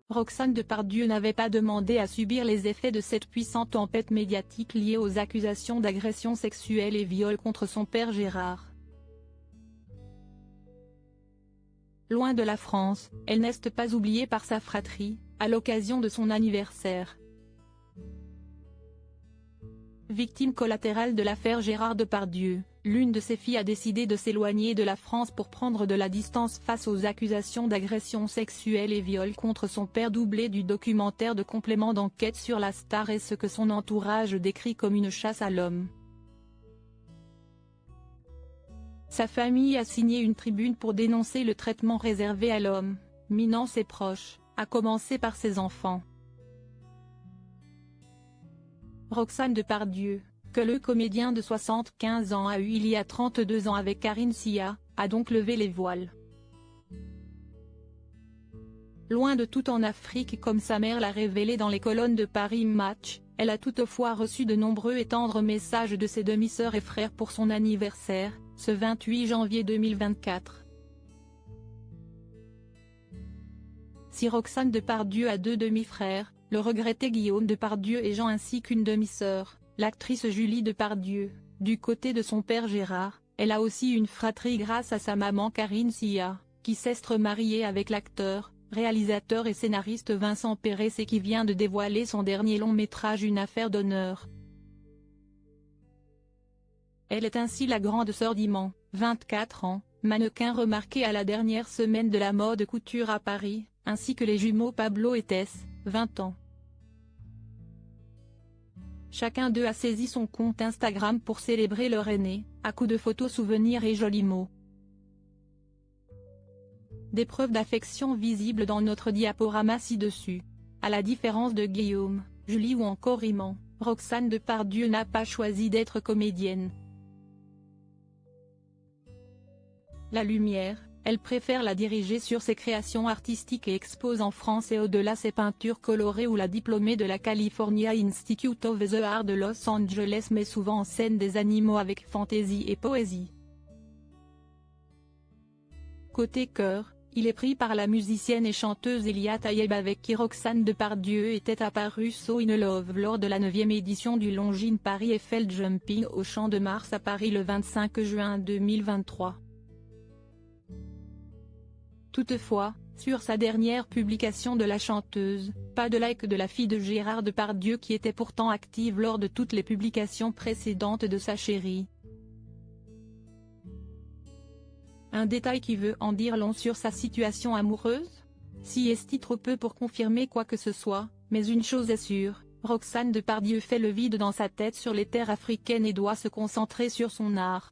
Roxane Depardieu n'avait pas demandé à subir les effets de cette puissante tempête médiatique liée aux accusations d'agression sexuelle et viol contre son père Gérard. Loin de la France, elle n'est pas oubliée par sa fratrie, à l'occasion de son anniversaire. Victime collatérale de l'affaire Gérard Depardieu, l'une de ses filles a décidé de s'éloigner de la France pour prendre de la distance face aux accusations d'agression sexuelle et viol contre son père, doublé du documentaire de complément d'enquête sur la star et ce que son entourage décrit comme une chasse à l'homme. Sa famille a signé une tribune pour dénoncer le traitement réservé à l'homme, minant ses proches, à commencer par ses enfants. Roxane Depardieu, que le comédien de 75 ans a eu il y a 32 ans avec Karine Sia, a donc levé les voiles. Loin de tout en Afrique comme sa mère l'a révélé dans les colonnes de Paris Match, elle a toutefois reçu de nombreux et tendres messages de ses demi-sœurs et frères pour son anniversaire, ce 28 janvier 2024. Si Roxane Depardieu a deux demi-frères, le regretté Guillaume Depardieu et Jean ainsi qu'une demi-sœur, l'actrice Julie Depardieu, du côté de son père Gérard, elle a aussi une fratrie grâce à sa maman Karine Sia, qui s'est remariée avec l'acteur, réalisateur et scénariste Vincent Pérez et qui vient de dévoiler son dernier long-métrage Une affaire d'honneur. Elle est ainsi la grande sœur d'Iman, 24 ans, mannequin remarqué à la dernière semaine de la mode couture à Paris, ainsi que les jumeaux Pablo et Tess, 20 ans. Chacun d'eux a saisi son compte Instagram pour célébrer leur aîné, à coups de photos souvenirs et jolis mots. Des preuves d'affection visibles dans notre diaporama ci-dessus. À la différence de Guillaume, Julie ou encore Iman, Roxane Depardieu n'a pas choisi d'être comédienne. La lumière, elle préfère la diriger sur ses créations artistiques et expose en France et au-delà ses peintures colorées où la diplômée de la California Institute of the Arts de Los Angeles met souvent en scène des animaux avec fantaisie et poésie. Côté chœur, il est pris par la musicienne et chanteuse Elia Tayeb avec qui Roxane Depardieu était apparue So in Love lors de la 9e édition du Longines Paris Eiffel Jumping au Champ de Mars à Paris le 25 juin 2023. Toutefois, sur sa dernière publication de la chanteuse, pas de like de la fille de Gérard Depardieu qui était pourtant active lors de toutes les publications précédentes de sa chérie. Un détail qui veut en dire long sur sa situation amoureuse? Si est-il trop peu pour confirmer quoi que ce soit, mais une chose est sûre, Roxane Depardieu fait le vide dans sa tête sur les terres africaines et doit se concentrer sur son art.